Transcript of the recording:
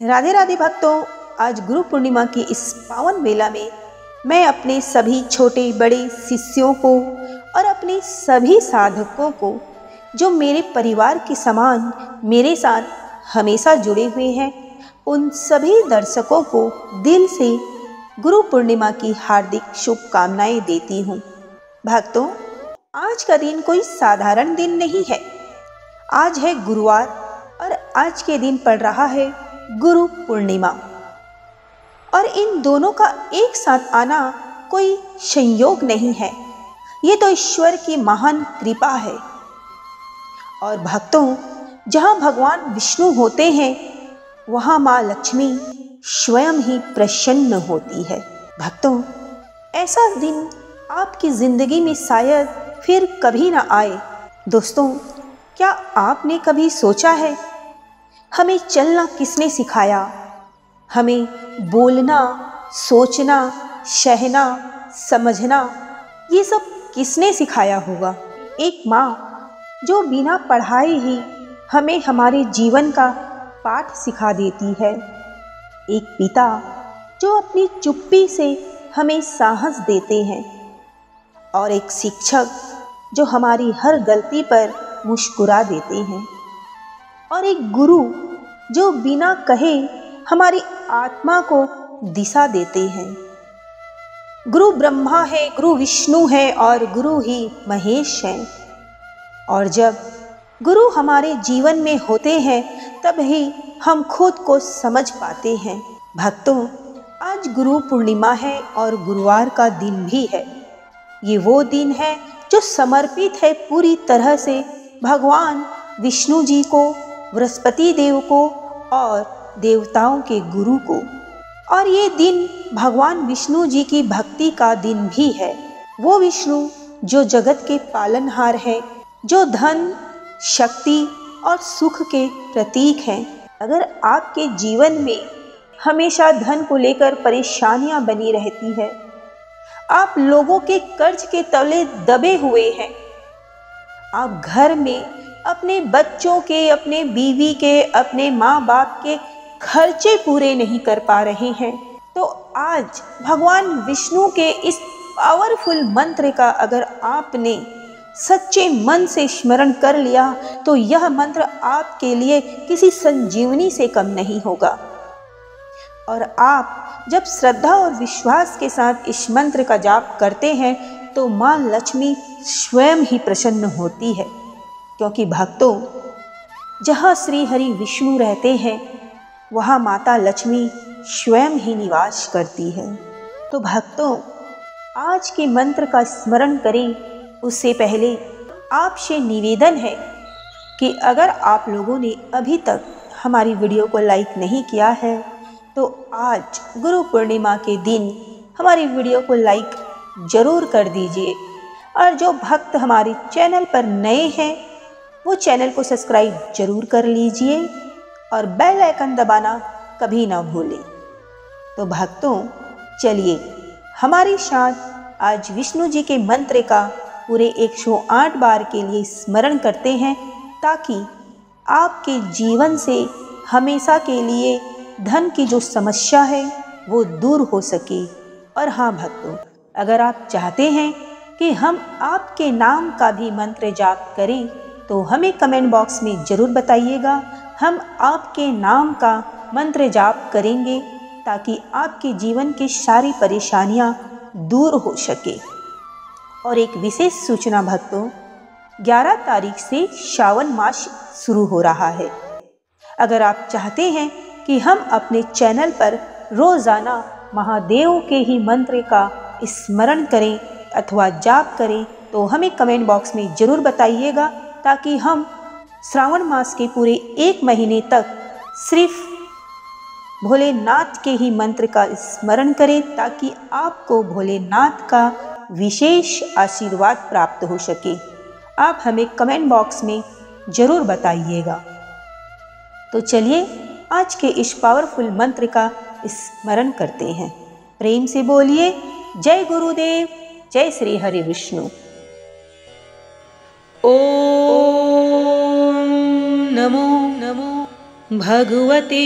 राधे राधे भक्तों, आज गुरु पूर्णिमा की इस पावन बेला में मैं अपने सभी छोटे बड़े शिष्यों को और अपने सभी साधकों को जो मेरे परिवार के समान मेरे साथ हमेशा जुड़े हुए हैं, उन सभी दर्शकों को दिल से गुरु पूर्णिमा की हार्दिक शुभकामनाएं देती हूँ। भक्तों, आज का दिन कोई साधारण दिन नहीं है। आज है गुरुवार और आज के दिन पड़ रहा है गुरु पूर्णिमा। और इन दोनों का एक साथ आना कोई संयोग नहीं है, ये तो ईश्वर की महान कृपा है। और भक्तों, जहाँ भगवान विष्णु होते हैं वहाँ माँ लक्ष्मी स्वयं ही प्रसन्न होती है। भक्तों, ऐसा दिन आपकी जिंदगी में शायद फिर कभी ना आए। दोस्तों, क्या आपने कभी सोचा है हमें चलना किसने सिखाया? हमें बोलना, सोचना, सहना, समझना, ये सब किसने सिखाया होगा? एक माँ जो बिना पढ़ाए ही हमें हमारे जीवन का पाठ सिखा देती है। एक पिता जो अपनी चुप्पी से हमें साहस देते हैं। और एक शिक्षक जो हमारी हर गलती पर मुस्कुरा देते हैं। और एक गुरु जो बिना कहे हमारी आत्मा को दिशा देते हैं। गुरु ब्रह्मा है, गुरु विष्णु है और गुरु ही महेश है। और जब गुरु हमारे जीवन में होते हैं तब ही हम खुद को समझ पाते हैं। भक्तों, आज गुरु पूर्णिमा है और गुरुवार का दिन भी है। ये वो दिन है जो समर्पित है पूरी तरह से भगवान विष्णु जी को, बृहस्पति देव को और देवताओं के गुरु को। और ये दिन भगवान विष्णु जी की भक्ति का दिन भी है। वो विष्णु जो जगत के पालनहार है, जो धन, शक्ति और सुख के प्रतीक हैं। अगर आपके जीवन में हमेशा धन को लेकर परेशानियां बनी रहती है, आप लोगों के कर्ज के तले दबे हुए हैं, आप घर में अपने बच्चों के, अपने बीवी के, अपने माँ बाप के खर्चे पूरे नहीं कर पा रहे हैं, तो आज भगवान विष्णु के इस पावरफुल मंत्र का अगर आपने सच्चे मन से स्मरण कर लिया तो यह मंत्र आपके लिए किसी संजीवनी से कम नहीं होगा। और आप जब श्रद्धा और विश्वास के साथ इस मंत्र का जाप करते हैं तो माँ लक्ष्मी स्वयं ही प्रसन्न होती है। क्योंकि भक्तों, जहाँ श्री हरि विष्णु रहते हैं वहाँ माता लक्ष्मी स्वयं ही निवास करती है। तो भक्तों, आज के मंत्र का स्मरण करें उससे पहले आपसे निवेदन है कि अगर आप लोगों ने अभी तक हमारी वीडियो को लाइक नहीं किया है तो आज गुरु पूर्णिमा के दिन हमारी वीडियो को लाइक जरूर कर दीजिए। और जो भक्त हमारे चैनल पर नए हैं वो चैनल को सब्सक्राइब जरूर कर लीजिए और बेल आइकन दबाना कभी ना भूलें। तो भक्तों, चलिए हमारे साथ आज विष्णु जी के मंत्र का पूरे 108 बार के लिए स्मरण करते हैं ताकि आपके जीवन से हमेशा के लिए धन की जो समस्या है वो दूर हो सके। और हाँ भक्तों, अगर आप चाहते हैं कि हम आपके नाम का भी मंत्र जाप करें तो हमें कमेंट बॉक्स में ज़रूर बताइएगा। हम आपके नाम का मंत्र जाप करेंगे ताकि आपके जीवन की सारी परेशानियां दूर हो सके। और एक विशेष सूचना भक्तों, 11 तारीख से श्रावण मास शुरू हो रहा है। अगर आप चाहते हैं कि हम अपने चैनल पर रोज़ाना महादेव के ही मंत्र का स्मरण करें अथवा जाप करें तो हमें कमेंट बॉक्स में ज़रूर बताइएगा ताकि हम श्रावण मास के पूरे 1 महीने तक सिर्फ भोलेनाथ के ही मंत्र का स्मरण करें ताकि आपको भोलेनाथ का विशेष आशीर्वाद प्राप्त हो सके। आप हमें कमेंट बॉक्स में ज़रूर बताइएगा। तो चलिए आज के इस पावरफुल मंत्र का स्मरण करते हैं। प्रेम से बोलिए जय गुरुदेव, जय श्री हरि विष्णु। ओम नमो नमो भगवते